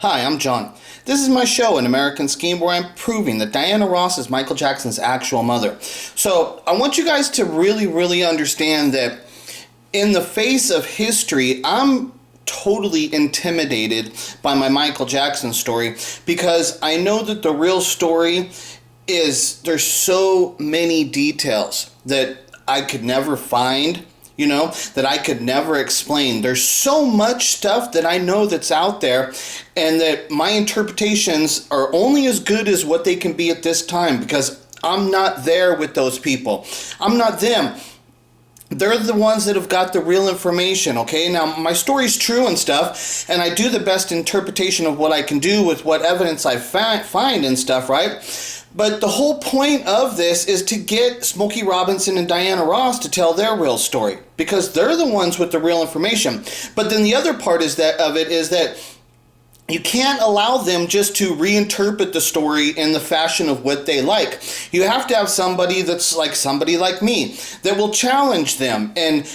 Hi, I'm John. This is my show, An American Scheme, where I'm proving that Diana Ross is Michael Jackson's actual mother. So I want you guys to really understand that in the face of history, I'm totally intimidated by my Michael Jackson story because I know that the real story is there's so many details that I could never find, that I could never explain. There's so much stuff that I know that's out there, and that my interpretations are only as good as what they can be at this time because I'm not there with those people. I'm not them. They're the ones that have got the real information, okay? Now, my story's true and stuff, and I do the best interpretation of what I can do with what evidence I find and stuff, right? But the whole point of this is to get Smokey Robinson and Diana Ross to tell their real story, because they're the ones with the real information. But then the other part is that you can't allow them just to reinterpret the story in the fashion of what they like. You have to have somebody that's like somebody like me that will challenge them, and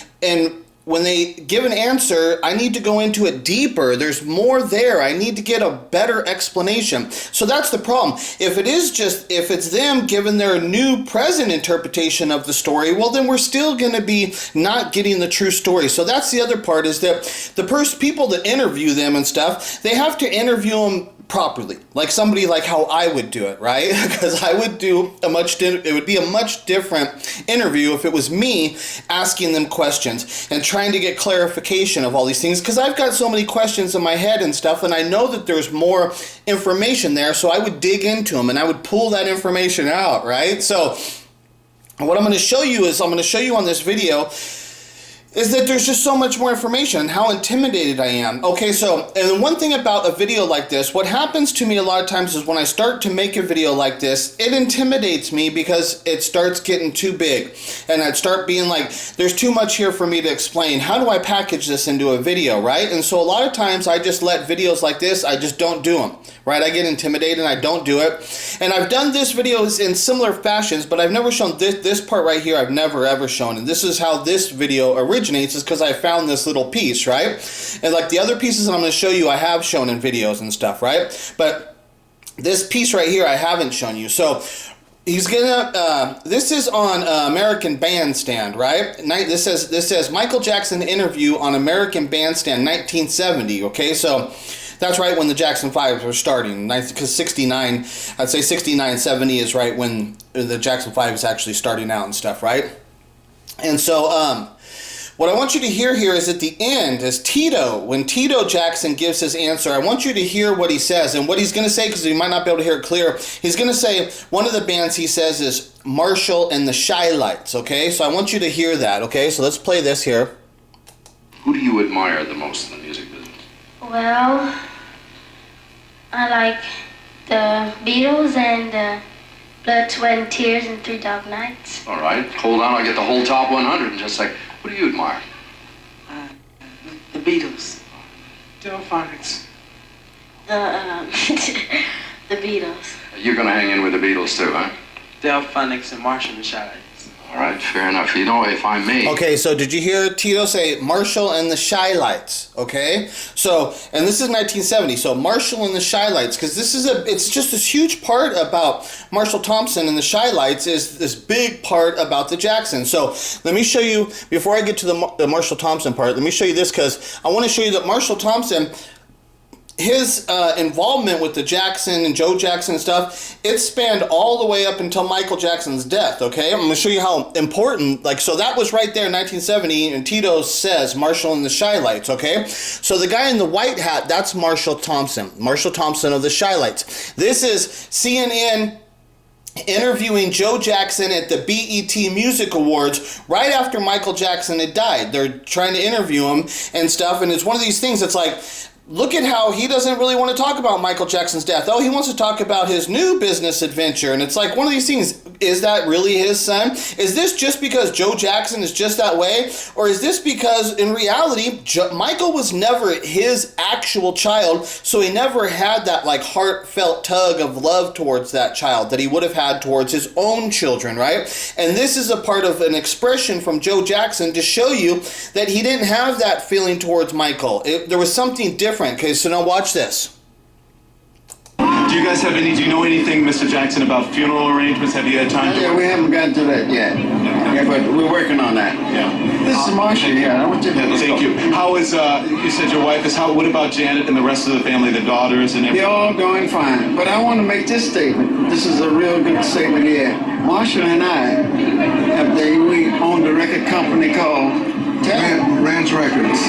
when they give an answer, I need to go into it deeper. There's more there. I need to get a better explanation. So that's the problem. If it's them giving their new present interpretation of the story, well, then we're still going to be not getting the true story. So that's the other part, is that the people that interview them and stuff, they have to interview them properly, like somebody like how I would do it, right? Because it would be a much different interview if it was me asking them questions and trying to get clarification of all these things, because I've got so many questions in my head and stuff, and I know that there's more information there, so I would dig into them and I would pull that information out, right? So what I'm going to show you on this video is that there's just so much more information and how intimidated I am. Okay, so, and one thing about a video like this, what happens to me a lot of times is when I start to make a video like this, it intimidates me because it starts getting too big. And I'd start being like, there's too much here for me to explain. How do I package this into a video, right? And so a lot of times I just let videos like this, I just don't do them, right? I get intimidated and I don't do it. And I've done this videos in similar fashions, but I've never shown this part right here. I've never ever shown. And this is how this video originates, is because I found this little piece, right? And like the other pieces that I'm going to show you, I have shown in videos and stuff, right? But this piece right here, I haven't shown you. So he's gonna, this is on American Bandstand, right? This says Michael Jackson interview on American Bandstand 1970, okay? So that's right when the Jackson 5 were starting, because 69, I'd say 69, 70 is right when the Jackson 5 is actually starting out and stuff, right? And so, what I want you to hear here is at the end, as when Tito Jackson gives his answer, I want you to hear what he says. And what he's going to say, because you might not be able to hear it clear, he's going to say, one of the bands he says is Marshall and the Shy-Lights, okay? So I want you to hear that, okay? So let's play this here. Who do you admire the most in the music business? Well, I like the Beatles and Blood, Sweat, and Tears and Three Dog Nights. All right, hold on, I'll get the whole top 100 in just a sec. Who do you admire? The Beatles. Delphonics. The Beatles. You're going to hang in with the Beatles too, huh? Delphonics and Marshall and Shy-Lights. All right, fair enough. You know, if I may... Okay, so did you hear Tito say Marshall and the Shy-Lights, okay? So, and this is 1970, so Marshall and the Shy-Lights, because it's just this huge part about Marshall Thompson and the Shy-Lights is this big part about the Jacksons. So, let me show you, before I get to the Marshall Thompson part, let me show you this, because I want to show you that Marshall Thompson, his involvement with the Jackson and Joe Jackson and stuff, it spanned all the way up until Michael Jackson's death, okay? I'm going to show you how important, so that was right there in 1970, and Tito says Marshall and the Shy-Lights, okay? So the guy in the white hat, that's Marshall Thompson of the Shy-Lights. This is CNN interviewing Joe Jackson at the BET Music Awards right after Michael Jackson had died. They're trying to interview him and stuff, and it's one of these things that's like, look at how he doesn't really want to talk about Michael Jackson's death. Oh, he wants to talk about his new business adventure. And it's like one of these things, is that really his son? Is this just because Joe Jackson is just that way? Or is this because in reality, Michael was never his actual child, so he never had that like heartfelt tug of love towards that child that he would have had towards his own children, right? And this is a part of an expression from Joe Jackson to show you that he didn't have that feeling towards Michael. There was something different. Okay, so now watch this. Do you guys have any? Do you know anything, Mr. Jackson, about funeral arrangements? Have you had time to? Yeah, we haven't gotten to that yet. Yeah, but we're working on that. Yeah. This is Marcia. Yeah, I want you to. Yeah, thank you. How is you said your wife is how? What about Janet and the rest of the family, the daughters and everything? They're all going fine. But I want to make this statement. This is a real good statement here. Marcia and I, we owned a record company called Ranch Records.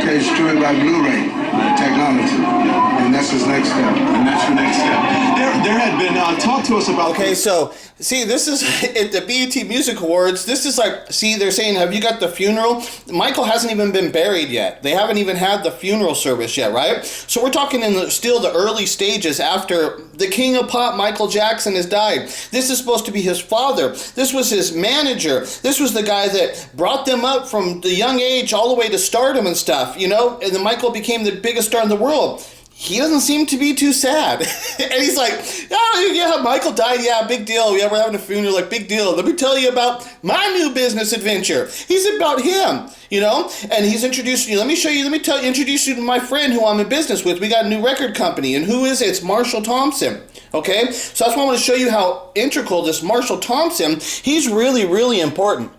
Okay, streamed by Blu-ray technology. And that's his next step. And that's your next step. There had been, talk to us about... Okay, so, see, this is, at the BET Music Awards, this is like, see, they're saying, have you got the funeral? Michael hasn't even been buried yet. They haven't even had the funeral service yet, right? So we're talking in still the early stages after the king of pop, Michael Jackson, has died. This is supposed to be his father. This was his manager. This was the guy that brought them up from the young age all the way to stardom and stuff, you know? And then Michael became the biggest star in the world. He doesn't seem to be too sad. And he's like, oh, yeah, Michael died. Yeah, big deal. Yeah, we're having a funeral. Like, big deal. Let me tell you about my new business adventure. He's about him, you know? And he's introducing you. Let me introduce you to my friend who I'm in business with. We got a new record company. And who is it? It's Marshall Thompson. Okay? So that's why I want to show you how integral this Marshall Thompson, he's really, really important.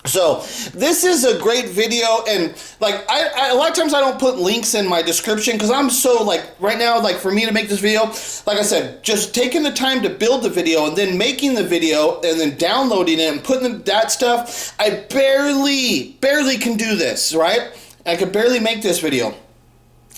So this is a great video, and like I a lot of times I don't put links in my description because I'm so like right now, like for me to make this video, like I said, just taking the time to build the video and then making the video and then downloading it and putting that stuff, I barely can do this, right? I could barely make this video.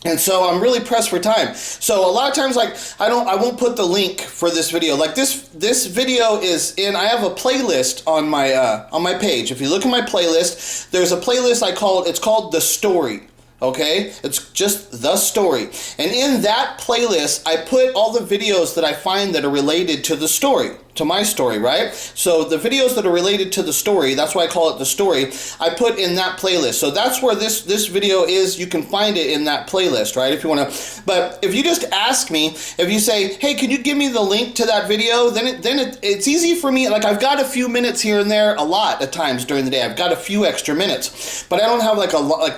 And so I'm really pressed for time. So a lot of times, like I won't put the link for this video. Like this video is in. I have a playlist on my page. If you look at my playlist, there's a playlist it's called The Story. Okay, it's just The Story, and in that playlist, I put all the videos that I find that are related to the story. To my story, right? So the videos that are related to the story, that's why I call it The Story, I put in that playlist. So that's where this video is. You can find it in that playlist, right? If you want to, but if you just ask me, if you say, hey, can you give me the link to that video? Then it's easy for me. Like I've got a few minutes here and there, a lot at times during the day. I've got a few extra minutes, but I don't have like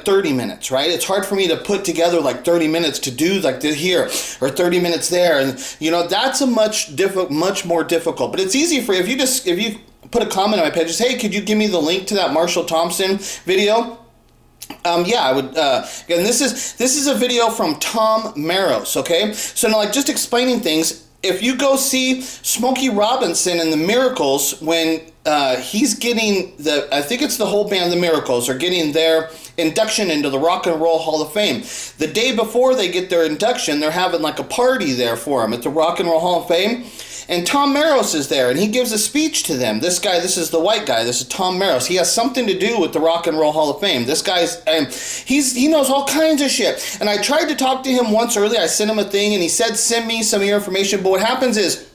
30 minutes, right? It's hard for me to put together like 30 minutes to do like this here or 30 minutes there, and you know that's a much more difficult. But it's easy for you if you put a comment on my page, just hey, could you give me the link to that Marshall Thompson video? Yeah, I would. Again, this is a video from Tom Maros. Okay, so now like just explaining things. If you go see Smokey Robinson and the Miracles when he's getting I think it's the whole band, the Miracles, are getting their induction into the Rock and Roll Hall of Fame. The day before they get their induction, they're having like a party there for them at the Rock and Roll Hall of Fame. And Tom Maros is there, and he gives a speech to them. This guy, this is the white guy. This is Tom Maros. He has something to do with the Rock and Roll Hall of Fame. This guy's, he knows all kinds of shit. And I tried to talk to him once earlier. I sent him a thing, and he said, send me some of your information. But what happens is,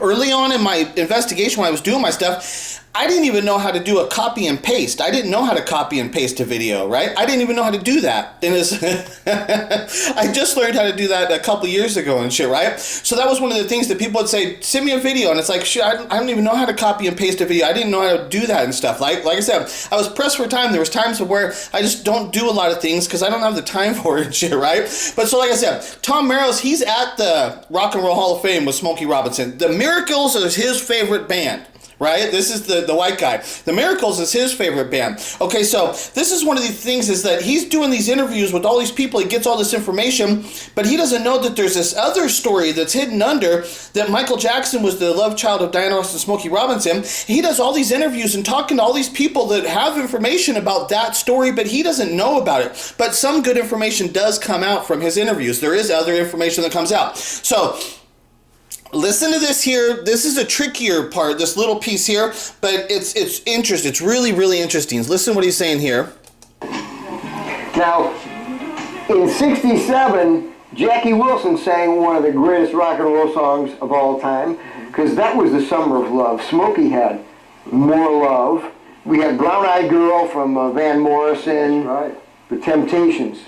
early on in my investigation when I was doing my stuff, I didn't even know how to do a copy and paste. I didn't know how to copy and paste a video, right? I didn't even know how to do that. I just learned how to do that a couple years ago and shit, right? So that was one of the things that people would say, send me a video. And it's like, shit, I don't even know how to copy and paste a video. I didn't know how to do that and stuff. Like I said, I was pressed for time. There was times where I just don't do a lot of things because I don't have the time for it and shit, right? But so like I said, Tom Maros, he's at the Rock and Roll Hall of Fame with Smokey Robinson. The Miracles is his favorite band. Right? This is the white guy. The Miracles is his favorite band. Okay, so this is one of the things is that he's doing these interviews with all these people. He gets all this information, but he doesn't know that there's this other story that's hidden under that Michael Jackson was the love child of Diana Ross and Smokey Robinson. He does all these interviews and talking to all these people that have information about that story, but he doesn't know about it. But some good information does come out from his interviews. There is other information that comes out. So listen to this here. This is a trickier part, this little piece here, but it's interesting. It's really, really interesting. Listen to what he's saying here. Now, in '67, Jackie Wilson sang one of the greatest rock and roll songs of all time, because that was the summer of love. Smokey had More Love. We had Brown Eyed Girl from Van Morrison. Right. The Temptations,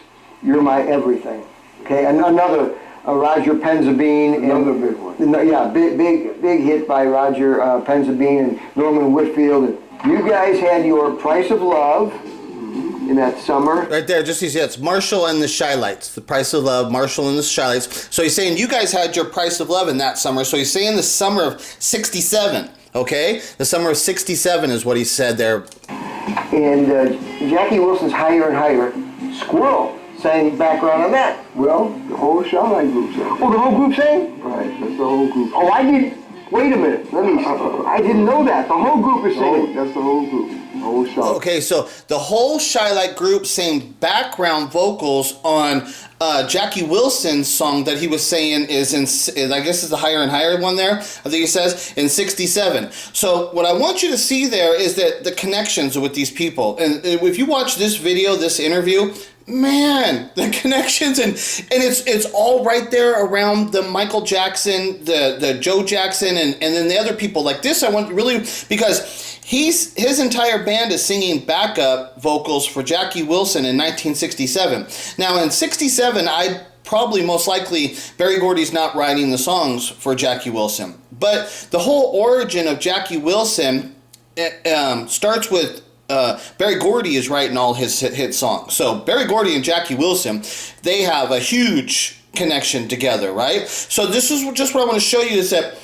You're My Everything. Okay, and another Roger Penzabene. Another big one. Yeah, big hit by Roger Penzabene and Norman Whitfield. And you guys had your Price of Love. in that summer. Right there, just yeah, it's Marshall and the Shy-Lights. The Price of Love, Marshall and the Shy-Lights. So he's saying you guys had your Price of Love in that summer. So he's saying the summer of 67, okay? The summer of 67 is what he said there. And Jackie Wilson's Higher and Higher. Squirrel sang background on that. Well, the whole Shy-Light group sang. Oh, the whole group sang? Right, that's the whole group. Oh, I didn't. Wait a minute. I didn't know that. The whole group is singing. That's the whole group. The whole Shy-Light. Okay, so the whole Shy-Light group sang background vocals on Jackie Wilson's song that he was saying is I guess is the Higher and Higher one there, I think he says, in 67. So what I want you to see there is that the connections with these people. And if you watch this video, this interview, man, the connections and it's all right there around the Michael Jackson, the Joe Jackson, and then the other people like this. I want really because his entire band is singing backup vocals for Jackie Wilson in 1967. Now in 67, I probably most likely Berry Gordy's not writing the songs for Jackie Wilson, but the whole origin of Jackie Wilson starts with. Berry Gordy is writing all his hit songs. So Berry Gordy and Jackie Wilson, they have a huge connection together, right? So this is just what I want to show you is that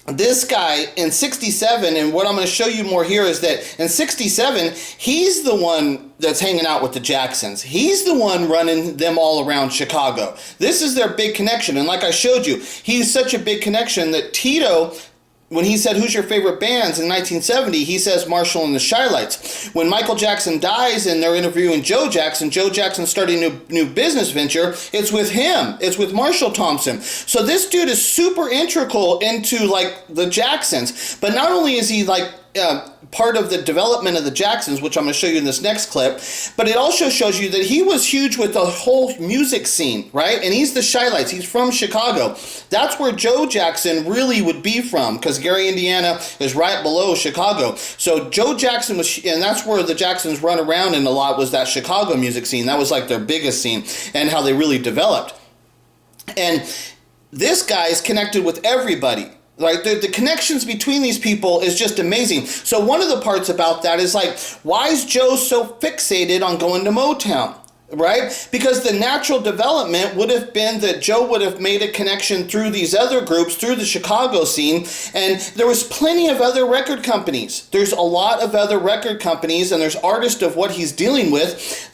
this guy in 67, and what I'm going to show you more here is that in 67, he's the one that's hanging out with the Jacksons. He's the one running them all around Chicago. This is their big connection. And like I showed you, he's such a big connection that Tito, when he said, who's your favorite bands in 1970, he says Marshall and the Shy-Lights. When Michael Jackson dies and they're interviewing Joe Jackson's starting a new business venture, it's with him. It's with Marshall Thompson. So this dude is super integral into, like, the Jacksons. But not only is he, like, part of the development of the Jacksons, which I'm going to show you in this next clip, but it also shows you that he was huge with the whole music scene, right? And he's the Shy-Lights. He's from Chicago. That's where Joe Jackson really would be from, because Gary, Indiana is right below Chicago. So Joe Jackson was, and that's where the Jacksons run around in a lot, was that Chicago music scene. That was like their biggest scene and how they really developed. And this guy is connected with everybody. Like, the connections between these people is just amazing. So one of the parts about that is, like, why is Joe so fixated on going to Motown? Right? Because the natural development would have been that Joe would have made a connection through these other groups, through the Chicago scene, and there was plenty of other record companies. There's a lot of other record companies, and there's artists of what he's dealing with,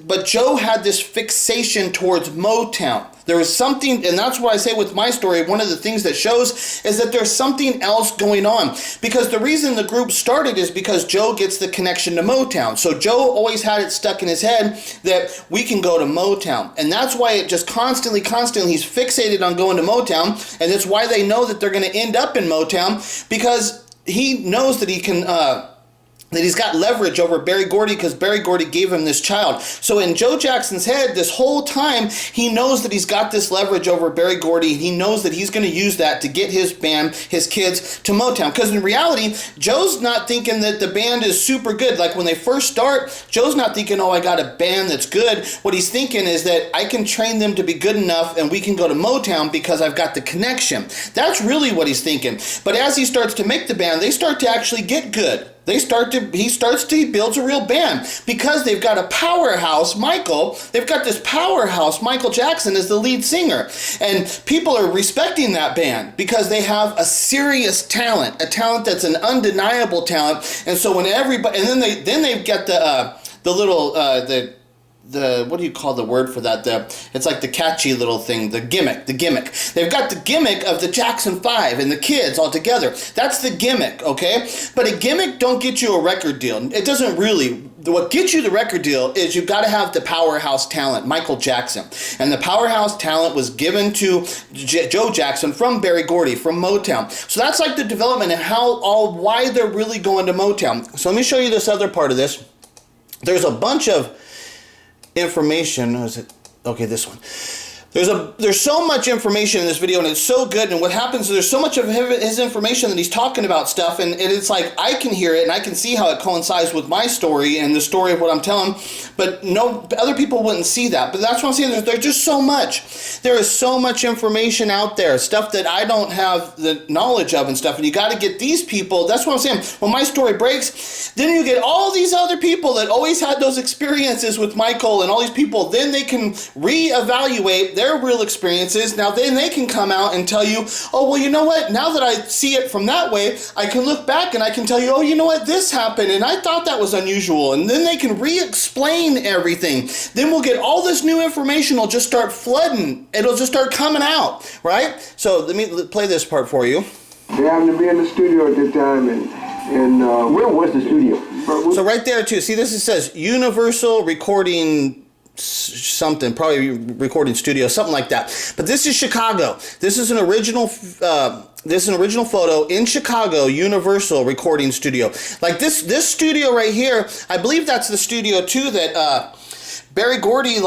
but Joe had this fixation towards Motown. There was something, and that's what I say with my story, one of the things that shows is that there's something else going on. Because the reason the group started is because Joe gets the connection to Motown. So Joe always had it stuck in his head that we can go to Motown. And that's why it just constantly, he's fixated on going to Motown. And that's why they know that they're going to end up in Motown, because he knows that he can... that he's got leverage over Berry Gordy because Berry Gordy gave him this child. So in Joe Jackson's head, this whole time, he knows that he's got this leverage over Berry Gordy. He knows that he's going to use that to get his band, his kids, to Motown. Because in reality, Joe's not thinking that the band is super good. Like when they first start, Joe's not thinking, oh, I got a band that's good. What he's thinking is that I can train them to be good enough and we can go to Motown because I've got the connection. That's really what he's thinking. But as he starts to make the band, they start to actually get good. He builds a real band because they've got a powerhouse, Michael. They've got this powerhouse, Michael Jackson, as the lead singer. And people are respecting that band because they have a serious talent, a talent that's an undeniable talent. And so when everybody, and then they've got the what do you call the word for that? It's like the catchy little thing, the gimmick. They've got the gimmick of the Jackson 5 and the kids all together. That's the gimmick, okay? But a gimmick don't get you a record deal. It doesn't really. What gets you the record deal is you've got to have the powerhouse talent, Michael Jackson. And the powerhouse talent was given to Joe Jackson from Berry Gordy, from Motown. So that's like the development and why they're really going to Motown. So let me show you this other part of this. There's a bunch of information. Is it okay? This one. There's so much information in this video, and it's so good. And what happens is there's so much of his information that he's talking about stuff, and it's like I can hear it and I can see how it coincides with my story and the story of what I'm telling. But no, other people wouldn't see that. But that's what I'm saying. There's just so much. There is so much information out there, stuff that I don't have the knowledge of and stuff. And you got to get these people. That's what I'm saying. When my story breaks, then you get all these other people that always had those experiences with Michael and all these people. Then they can reevaluate their real experiences. Now then they can come out and tell you, oh, well, you know what? Now that I see it from that way, I can look back and I can tell you, oh, you know what? This happened and I thought that was unusual. And then they can re-explain everything. Then we'll get all this new information will just start flooding. It'll just start coming out, right? So let me play this part for you. They happened to be in the studio at the time, and where was the studio? So right there too, see this, it says Universal Recording something, probably recording studio, something like that. But this is Chicago. This is an original photo in Chicago, Universal Recording Studio. Like this studio right here, I believe that's the studio too that Berry Gordy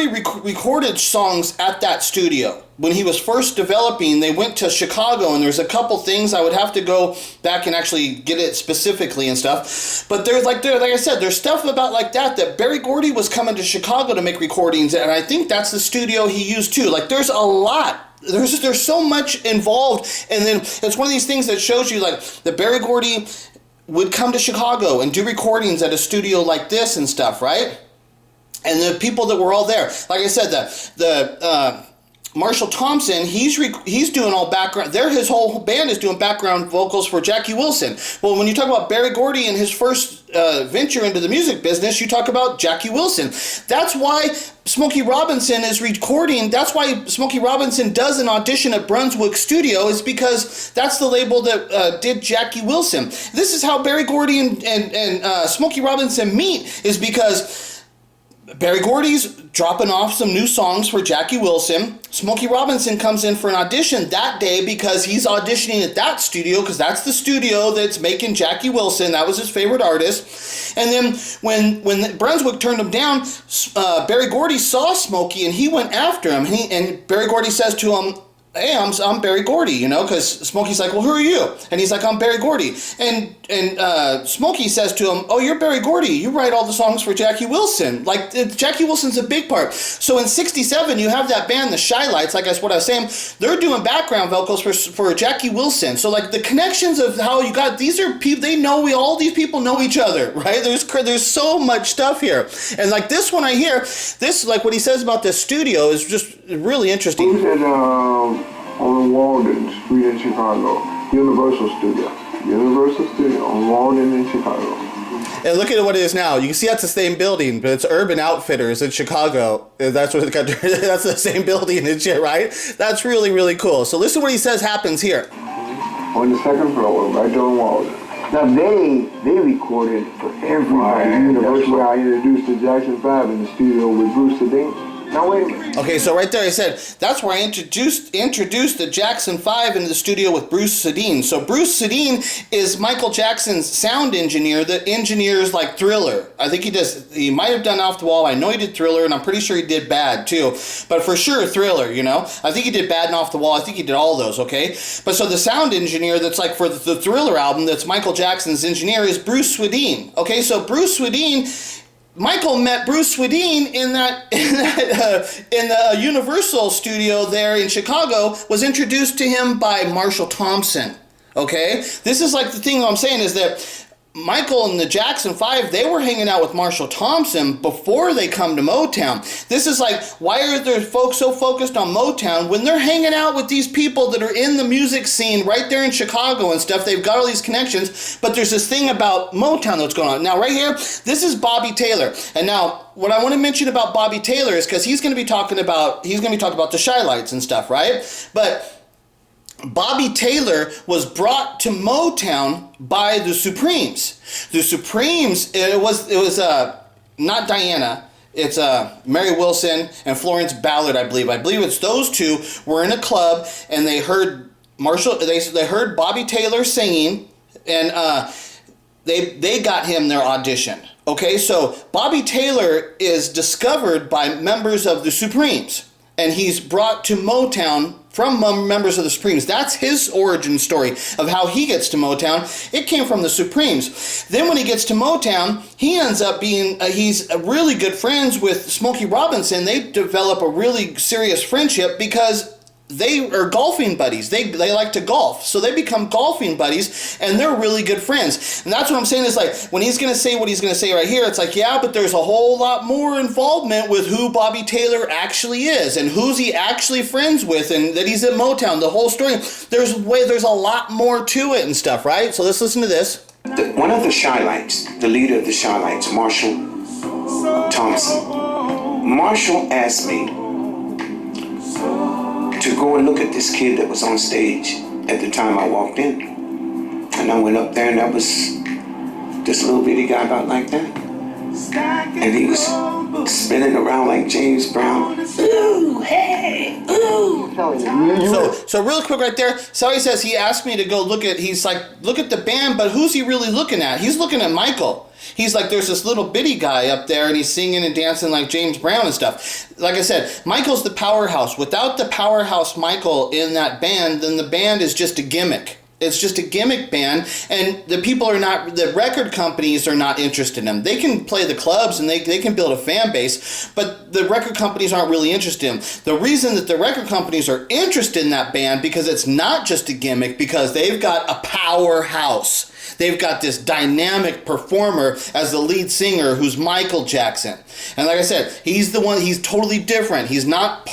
recorded songs at that studio. When he was first developing, they went to Chicago, and there's a couple things I would have to go back and actually get it specifically and stuff. But there's like I said, there's stuff about like that Berry Gordy was coming to Chicago to make recordings, and I think that's the studio he used too. Like there's a lot. There's so much involved, and then it's one of these things that shows you like that Berry Gordy would come to Chicago and do recordings at a studio like this and stuff, right? And the people that were all there, like I said, the Marshall Thompson, he's doing all background. His whole band is doing background vocals for Jackie Wilson. Well, when you talk about Berry Gordy and his first venture into the music business, you talk about Jackie Wilson. That's why Smokey Robinson is recording. That's why Smokey Robinson does an audition at Brunswick Studio, is because that's the label that did Jackie Wilson. This is how Berry Gordy and Smokey Robinson meet, is because Berry Gordy's dropping off some new songs for Jackie Wilson. Smokey Robinson comes in for an audition that day because he's auditioning at that studio, because that's the studio that's making Jackie Wilson. That was his favorite artist. And then when Brunswick turned him down, Berry Gordy saw Smokey and he went after him. And Berry Gordy says to him, hey, I'm Berry Gordy, you know, because Smokey's like, well, who are you? And he's like, I'm Berry Gordy. And Smokey says to him, oh, you're Berry Gordy. You write all the songs for Jackie Wilson. Like, Jackie Wilson's a big part. So in 67, you have that band, the Shy Lights, like that's what I was saying. They're doing background vocals for Jackie Wilson. So, like, the connections of how you got, these are people, they know, all these people know each other, right? There's so much stuff here. And, like, this one I hear, this, like, what he says about this studio is just really interesting. Who's at, on Walden Street in Chicago, Universal Studio on Walden in Chicago. And look at what it is now. You can see that's the same building, but it's Urban Outfitters in Chicago. That's what that's the same building and shit, right? That's really, really cool. So listen to what he says happens here. On the second floor, right there on Walden. Now they recorded for everybody. Universal. Where I introduced the Jackson 5 in the studio with Bruce Sedin. Now wait a minute. Okay, so right there I said, that's where I introduced the Jackson 5 into the studio with Bruce Sedin. So Bruce Sedin is Michael Jackson's sound engineer that engineers like Thriller. I think he might have done Off the Wall. I know he did Thriller, and I'm pretty sure he did Bad too. But for sure Thriller, you know. I think he did Bad and Off the Wall. I think he did all those, okay? But so the sound engineer that's like for the Thriller album, that's Michael Jackson's engineer, is Bruce Swedin. Okay, so Bruce Swedin, Michael met Bruce Swedin in the Universal studio there in Chicago, was introduced to him by Marshall Thompson. Okay? This is like the thing I'm saying is that Michael and the Jackson 5, they were hanging out with Marshall Thompson before they come to Motown. This is like, why are there folks so focused on Motown when they're hanging out with these people that are in the music scene right there in Chicago and stuff? They've got all these connections, but there's this thing about Motown that's going on. Now, right here, this is Bobby Taylor. And now, what I want to mention about Bobby Taylor is because he's going to be talking about the Shy Lights and stuff, right? But Bobby Taylor was brought to Motown by the Supremes. The Supremes, it was not Diana, it's Mary Wilson and Florence Ballard, I believe. I believe it's those two were in a club and they heard they heard Bobby Taylor singing, and they got him their audition. Okay, so Bobby Taylor is discovered by members of the Supremes. and he's brought to Motown from members of the Supremes. That's his origin story of how he gets to Motown. It came from the Supremes. Then when he gets to Motown, he ends up being, he's really good friends with Smokey Robinson. They develop a really serious friendship because they are golfing buddies. They like to golf. So they become golfing buddies, and they're really good friends. And that's what I'm saying is like, when he's going to say what he's going to say right here, it's like, yeah, but there's a whole lot more involvement with who Bobby Taylor actually is and who's he actually friends with and that he's at Motown. The whole story, there's a lot more to it and stuff, right? So let's listen to this. One of the Shy-Lights, the leader of the Shy-Lights, Marshall Thompson. Marshall asked me to go and look at this kid that was on stage at the time I walked in. And I went up there, and that was this little bitty guy about like that. And he was spinning around like James Brown. Ooh, hey, ooh. So real quick right there, Sally says he asked me to go look at, he's like, look at the band, but who's he really looking at? He's looking at Michael. He's like, there's this little bitty guy up there, and he's singing and dancing like James Brown and stuff. Like I said, Michael's the powerhouse. Without the powerhouse Michael in that band, then the band is just a gimmick. It's just a gimmick band, and the people are not, the record companies are not interested in them. They can play the clubs and they can build a fan base, but the record companies aren't really interested in them. The reason that the record companies are interested in that band, because it's not just a gimmick, because they've got a powerhouse. They've got this dynamic performer as the lead singer who's Michael Jackson. And like I said, he's the one, he's totally different. He's not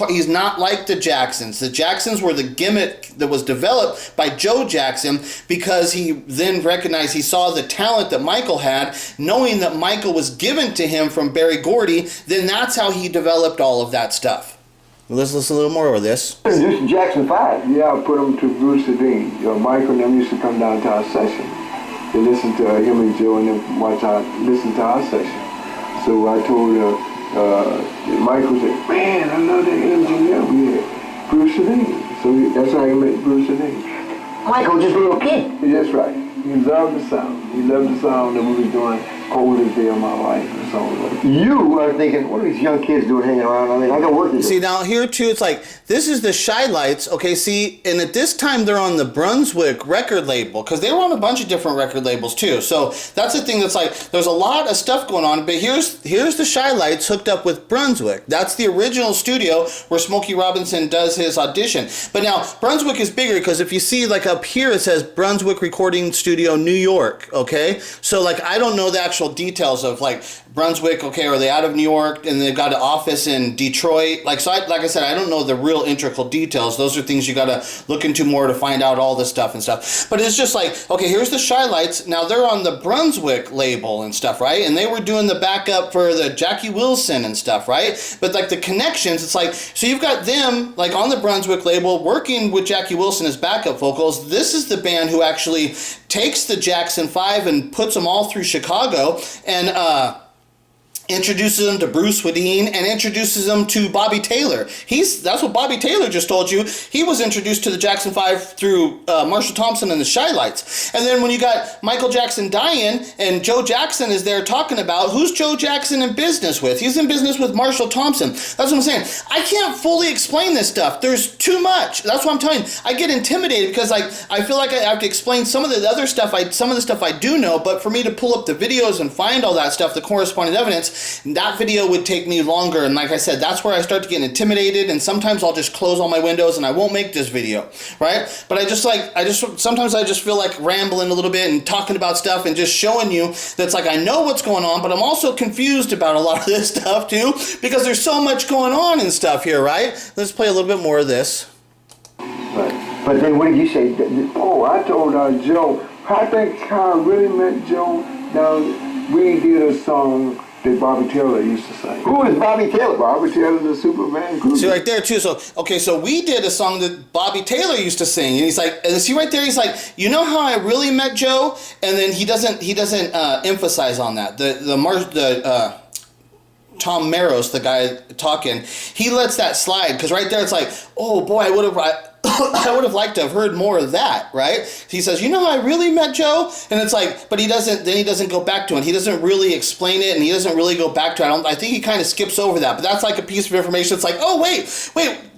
like the Jacksons. The Jacksons were the gimmick that was developed by Joe Jackson because he then recognized, he saw the talent that Michael had, knowing that Michael was given to him from Berry Gordy, then that's how he developed all of that stuff. Let's listen a little more of this. Introduced Jackson 5. Yeah, I put him to Bruce Dean. Michael and them used to come down to our session. They listen to him and Joe and then listen to our session. So I told Michael, said, man, I love that energy there. We had Bruce Dean. So that's how he met Bruce Dean. Michael, just a little kid. That's right. He loved the sound. He loved the sound that we was doing Coldest Day of My Life and so on. You are thinking, what are these young kids doing hanging around? I mean, I got work to do. See, now here too, it's like, this is the Shy-Lights, okay, see, and at this time they're on the Brunswick record label, because they were on a bunch of different record labels too, so that's the thing that's like, there's a lot of stuff going on, but here's the Shy-Lights hooked up with Brunswick. That's the original studio where Smokey Robinson does his audition. But now, Brunswick is bigger, because if you see, like up here, it says Brunswick Recording Studio, New York, okay? So, like, I don't know the actual details of, like, Brunswick, okay, are they out of New York and they've got an office in Detroit? Like, so like I said, I don't know the real integral details. Those are things you got to look into more to find out all this stuff and stuff. But it's just like, okay, here's the Shy-Lights. Now they're on the Brunswick label and stuff, right? And they were doing the backup for the Jackie Wilson and stuff, right? But like the connections, it's like, so you've got them like on the Brunswick label working with Jackie Wilson as backup vocals. This is the band who actually takes the Jackson 5 and puts them all through Chicago and introduces them to Bruce Swedeen and introduces them to Bobby Taylor. That's what Bobby Taylor just told you. He was introduced to the Jackson 5 through Marshall Thompson and the Shy-Lights. And then when you got Michael Jackson dying and Joe Jackson is there talking about, who's Joe Jackson in business with? He's in business with Marshall Thompson. That's what I'm saying. I can't fully explain this stuff. There's too much. That's what I'm telling you. I get intimidated because I feel like I have to explain some of the other stuff, some of the stuff I do know, but for me to pull up the videos and find all that stuff, the corresponding evidence, that video would take me longer, and like I said, that's where I start to get intimidated, and sometimes I'll just close all my windows and I won't make this video, right? But sometimes I just feel like rambling a little bit and talking about stuff and just showing you that's like I know what's going on, but I'm also confused about a lot of this stuff too, because there's so much going on and stuff here, right? Let's play a little bit more of this. Right. But then what did you say? Oh, I told Joe, I think how I really met Joe. Now, we did a song that Bobby Taylor used to sing. Who is Bobby Taylor? Bobby Taylor, the Superman group. See right there too. So okay, so we did a song that Bobby Taylor used to sing, and he's like, and see right there, he's like, you know how I really met Joe? And then he doesn't emphasize on that. Tom Maros, the guy talking, he lets that slide because right there it's like, oh boy, I would have liked to have heard more of that, right? He says, you know how I really met Joe? And it's like, but he doesn't go back to it. He doesn't really explain it, and he doesn't really go back to it. I think he kind of skips over that, but that's like a piece of information. It's like, oh, wait,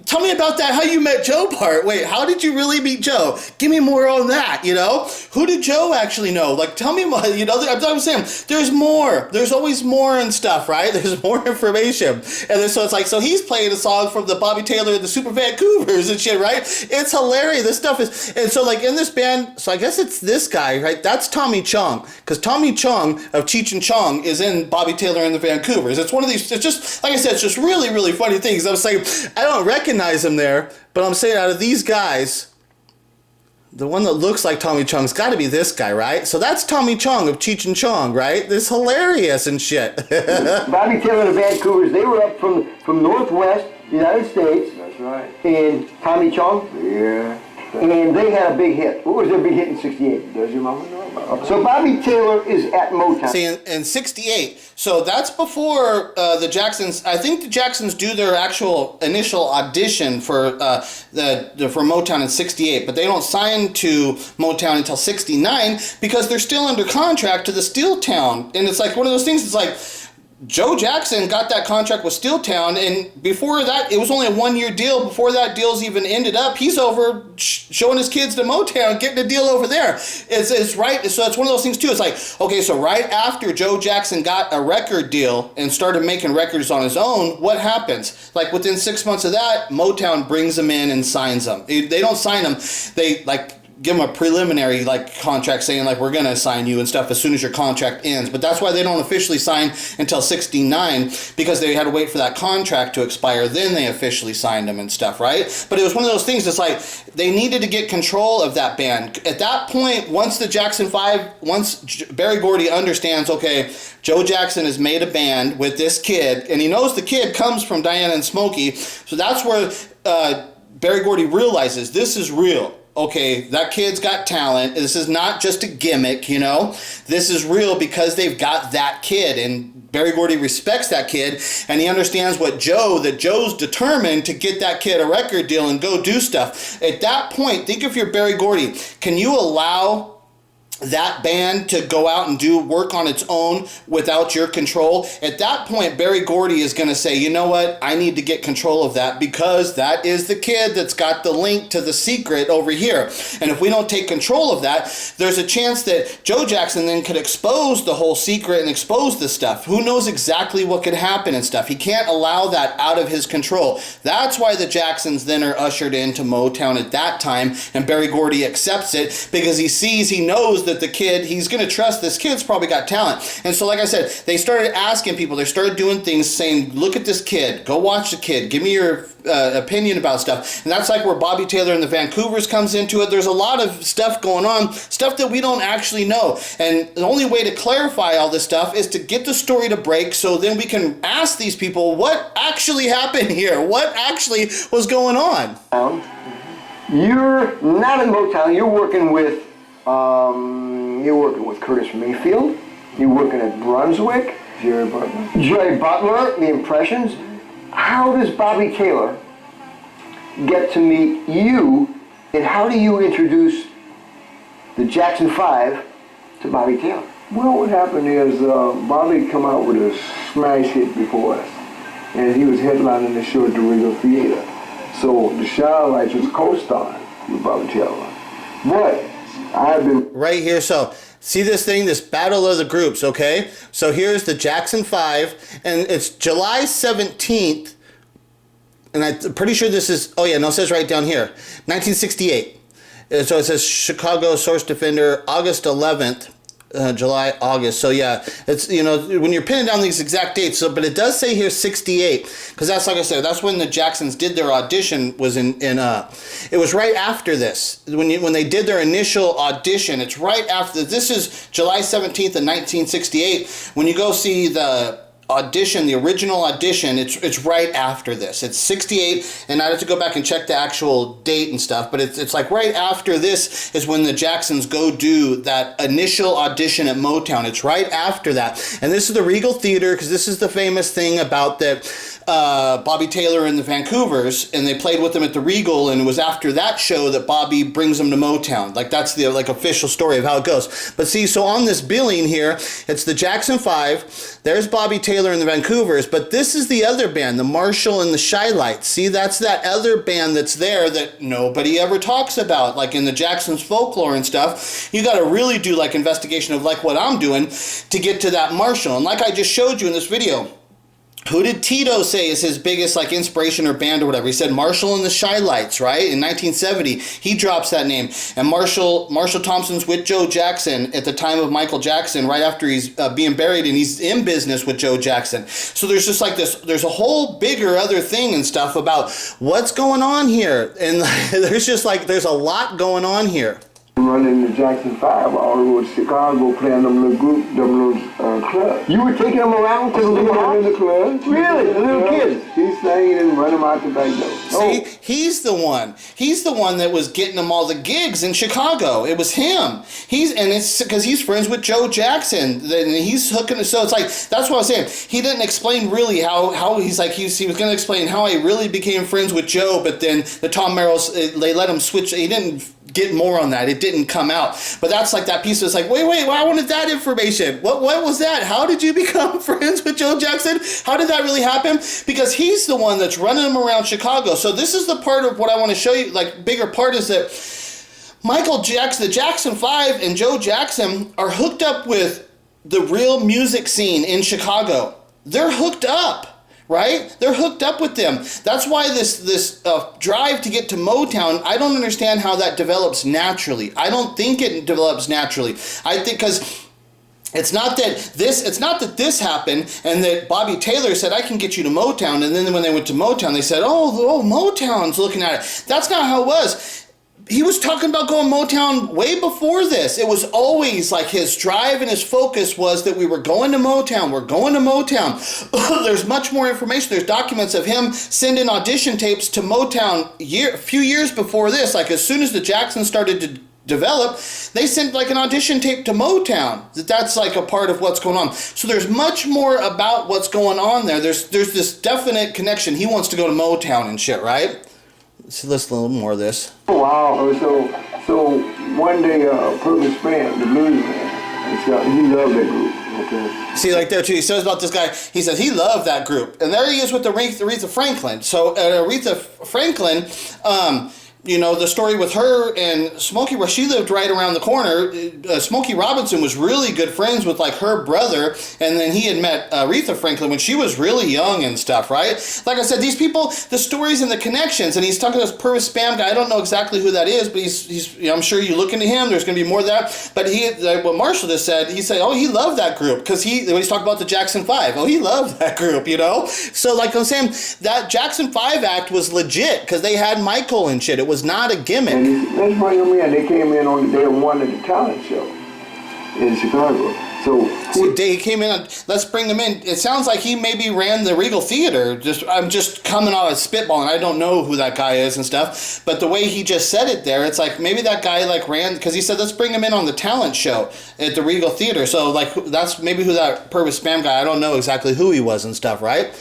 tell me about that, how you met Joe part. Wait, how did you really meet Joe? Give me more on that, you know? Who did Joe actually know? Like, tell me more, you know? I'm saying, there's more. There's always more and stuff, right? There's more information. And then, so it's like, so he's playing a song from the Bobby Taylor and the Super Vancouvers and shit, right? It's hilarious. This stuff is, and so like in this band, so I guess it's this guy, right? That's Tommy Chong. Because Tommy Chong of Cheech and Chong is in Bobby Taylor and the Vancouvers. It's one of these, it's just, like I said, it's just really, really funny things. I was saying, I don't recognize him there, but I'm saying out of these guys, the one that looks like Tommy Chong's got to be this guy, right? So that's Tommy Chong of Cheech and Chong, right? This hilarious and shit. Bobby Taylor and the Vancouvers, they were up from Northwest United States. That's right. And Tommy Chong? Yeah. And they had a big hit. What was their big hit in 68? Does your mama know about it? So Bobby Taylor is at Motown. See, in 68, so that's before the Jacksons, I think the Jacksons do their actual initial audition for for Motown in 68, but they don't sign to Motown until 69 because they're still under contract to the Steeltown. And it's like one of those things, it's like, Joe Jackson got that contract with Steeltown, and before that, it was only a one-year deal. Before that deal's even ended up, he's over showing his kids to Motown, getting a deal over there. It's right. So it's one of those things too. It's like, okay, so right after Joe Jackson got a record deal and started making records on his own, what happens? Like within 6 months of that, Motown brings him in and signs him. They don't sign him. They give them a preliminary contract saying we're going to sign you and stuff as soon as your contract ends. But that's why they don't officially sign until 69, because they had to wait for that contract to expire. Then they officially signed them and stuff, right? But it was one of those things. It's like they needed to get control of that band. At that point, once the Jackson 5, once Berry Gordy understands, okay, Joe Jackson has made a band with this kid, and he knows the kid comes from Diana and Smokey. So that's where Berry Gordy realizes this is real. Okay, that kid's got talent. This is not just a gimmick, you know? This is real because they've got that kid, and Berry Gordy respects that kid, and he understands that Joe's determined to get that kid a record deal and go do stuff. At that point, think if you're Berry Gordy, can you allow that band to go out and do work on its own without your control? At that point, Berry Gordy is going to say, you know what, I need to get control of that because that is the kid that's got the link to the secret over here. And if we don't take control of that, there's a chance that Joe Jackson then could expose the whole secret and expose the stuff. Who knows exactly what could happen and stuff. He can't allow that out of his control. That's why the Jacksons then are ushered into Motown at that time, and Berry Gordy accepts it because he knows that the kid, he's going to trust this kid's probably got talent. And so like I said, they started asking people, they started doing things saying, look at this kid, go watch the kid, give me your opinion about stuff. And that's like where Bobby Taylor and the Vancouvers comes into it. There's a lot of stuff going on, stuff that we don't actually know. And the only way to clarify all this stuff is to get the story to break, so then we can ask these people what actually happened here, what actually was going on. You're not in Motown, you're working with Curtis Mayfield. You're working at Brunswick. Jerry Butler, The Impressions. How does Bobby Taylor get to meet you, and how do you introduce the Jackson 5 to Bobby Taylor? Well, what happened is Bobby come out with a smash hit before us, and he was headlining the show at the Regal Theater. So the Shine was co-starring with Bobby Taylor. But I've been right here. So see this thing, this battle of the groups, okay? So here's the Jackson 5, and it's July 17th, and I'm pretty sure this is, oh yeah, no, it says right down here, 1968. So it says Chicago Source Defender, August 11th, July, August. So yeah, it's, you know, when you're pinning down these exact dates, so, but it does say here 68, because that's, like I said, that's when the Jacksons did their audition, was it was right after this. When they did their initial audition, it's right after, this is July 17th of 1968. When you go see the audition, the original audition, it's right after this. It's 68, and I have to go back and check the actual date and stuff, but it's like right after this is when the Jacksons go do that initial audition at Motown. It's right after that. And this is the Regal Theater, because this is the famous thing about that Bobby Taylor and the Vancouvers, and they played with them at the Regal, and it was after that show that Bobby brings them to Motown. Like, that's the like official story of how it goes. But see, so on this billing here, it's the Jackson 5, there's Bobby Taylor and the Vancouvers, but this is the other band, the Marshall and the Shy-Lights. See, that's that other band that's there that nobody ever talks about, like in the Jacksons folklore and stuff. You got to really do like investigation of like what I'm doing to get to that Marshall. And like I just showed you in this video, who did Tito say is his biggest like inspiration or band or whatever? He said Marshall and the Shy-Lights, right? In 1970, he drops that name. And Marshall Thompson's with Joe Jackson at the time of Michael Jackson, right after he's being buried, and he's in business with Joe Jackson. So there's just like this, there's a whole bigger other thing and stuff about what's going on here. And there's just like, there's a lot going on here. Running the Jackson 5 all over Chicago, playing them little group, them little clubs. You were taking them around to the little in the club. Really? The little kids? He's singing and running them out the back door. See, he's the one. He's the one that was getting them all the gigs in Chicago. It was him. And it's because he's friends with Joe Jackson. And he's hooking. So it's like, that's what I was saying. He didn't explain really how he's like, he was going to explain how he really became friends with Joe, but then the Tom Merrills, they let him switch. He didn't get more on that. It didn't come out. But that's like that piece was like, wait, well, I wanted that information. What was that? How did you become friends with Joe Jackson? How did that really happen? Because he's the one that's running them around Chicago. So this is the part of what I want to show you, like bigger part is that Michael Jackson, the Jackson 5 and Joe Jackson are hooked up with the real music scene in Chicago. They're hooked up. Right? They're hooked up with them. That's why this drive to get to Motown, I don't understand how that develops naturally. I don't think it develops naturally. I think because it's not that this happened and that Bobby Taylor said, I can get you to Motown. And then when they went to Motown, they said, oh, Motown's looking at it. That's not how it was. He was talking about going Motown way before this. It was always like his drive and his focus was that we were going to Motown. We're going to Motown. There's much more information. There's documents of him sending audition tapes to Motown a few years before this. Like as soon as the Jacksons started to develop, they sent like an audition tape to Motown. That's like a part of what's going on. So there's much more about what's going on there. There's this definite connection. He wants to go to Motown and shit, right? So let's listen a little more of this. Oh, wow. So one day, Purvis Band, the blues man, he loved that group. Okay. See, like there too, he says about this guy, he says he loved that group. And there he is with Aretha Franklin. So Aretha Franklin, you know, the story with her and Smokey, she lived right around the corner. Smokey Robinson was really good friends with like her brother, and then he had met Aretha Franklin when she was really young and stuff, right? Like I said, these people, the stories and the connections, and he's talking to this Purvis Spam guy. I don't know exactly who that is, but he's you know, I'm sure you look into him, there's going to be more of that. But what Marshall just said, he said, oh, he loved that group, because when he's talking about the Jackson 5, oh, he loved that group, you know? So like I'm saying, that Jackson 5 act was legit, because they had Michael and shit. It was not a gimmick. And let's bring them in. They came in on the day one of the talent show in Chicago. So he came in on, let's bring them in. It sounds like he maybe ran the Regal Theater. I'm just coming out of spitballing. I don't know who that guy is and stuff. But the way he just said it there, it's like maybe that guy like ran, because he said let's bring him in on the talent show at the Regal Theater. So like that's maybe who that Purvis Spam guy. I don't know exactly who he was and stuff, right?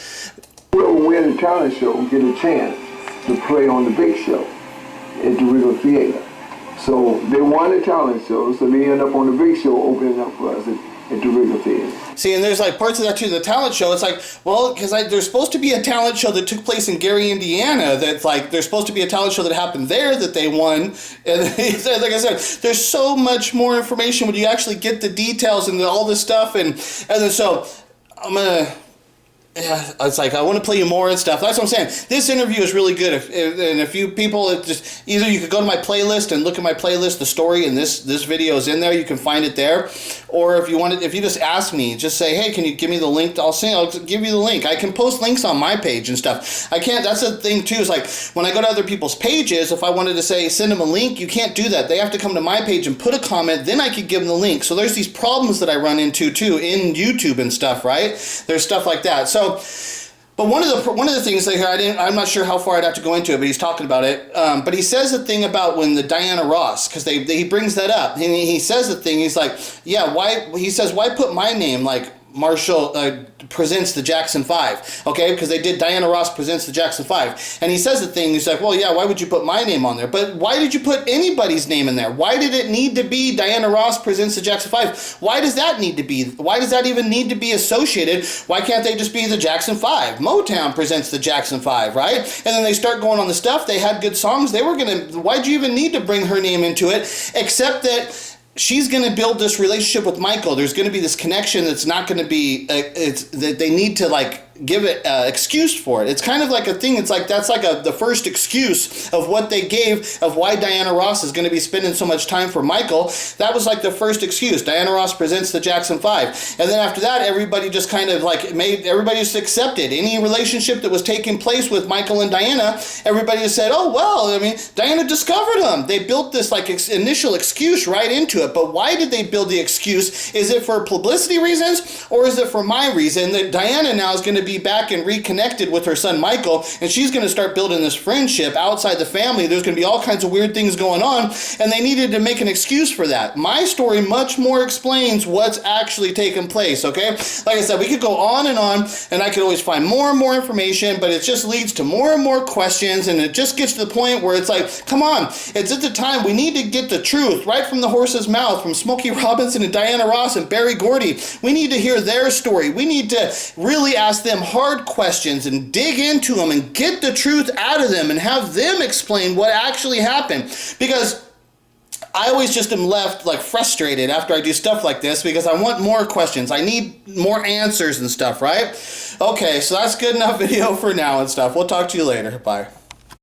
We'll win the talent show and get a chance to play on the big show at the Regal Theater. So they won the talent show, so they end up on the big show opening up for us at the Regal Theater. See, and there's like parts of that too, the talent show. It's like, well, because there's supposed to be a talent show that took place in Gary, Indiana, that's like, there's supposed to be a talent show that happened there that they won. And like I said, there's so much more information when you actually get the details and all this stuff. And then so I'm going to yeah, it's like I want to play you more and stuff. That's what I'm saying. This interview is really good. And if you people, it just either you could go to my playlist and look at my playlist, the story, and this video is in there. You can find it there. Or if you just ask me, just say, hey, can you give me the link? I'll give you the link. I can post links on my page and stuff. I can't. That's the thing too. Is like when I go to other people's pages, if I wanted to say send them a link, you can't do that. They have to come to my page and put a comment. Then I could give them the link. So there's these problems that I run into too in YouTube and stuff. Right? There's stuff like that. So. But one of the things that here I'm not sure how far I'd have to go into it, but he's talking about it. But he says the thing about when the Diana Ross, because he brings that up. He says the thing. He's like, yeah, why? He says, why put my name like Marshall presents the Jackson 5, okay? Because they did Diana Ross presents the Jackson 5. And he says the thing, he's like, well, yeah, why would you put my name on there? But why did you put anybody's name in there? Why did it need to be Diana Ross presents the Jackson 5? Why does that need to be? Why does that even need to be associated? Why can't they just be the Jackson 5? Motown presents the Jackson 5, right? And then they start going on the stuff. They had good songs. Why'd you even need to bring her name into it? Except that she's going to build this relationship with Michael. There's going to be this connection that's not going to be, that they need to like give it excuse for it. It's kind of like a thing. It's like that's like the first excuse of what they gave of why Diana Ross is going to be spending so much time for Michael. That was like the first excuse. Diana Ross presents the Jackson 5. And then after that, everybody just kind of like everybody just accepted any relationship that was taking place with Michael and Diana. Everybody just said, oh, well, I mean, Diana discovered him. They built this like initial excuse right into it. But why did they build the excuse? Is it for publicity reasons, or is it for my reason that Diana now is going to be back and reconnected with her son Michael, and she's going to start building this friendship outside the family? There's going to be all kinds of weird things going on, and they needed to make an excuse for that. My story much more explains what's actually taking place, okay? Like I said, we could go on, and I could always find more and more information, but it just leads to more and more questions, and it just gets to the point where it's like, come on, it's at the time we need to get the truth right from the horse's mouth, from Smokey Robinson and Diana Ross and Berry Gordy. We need to hear their story. We need to really ask them hard questions and dig into them and get the truth out of them and have them explain what actually happened. Because I always just am left like frustrated after I do stuff like this because I want more questions. I need more answers and stuff, right? Okay, so that's good enough video for now and stuff. We'll talk to you later. Bye.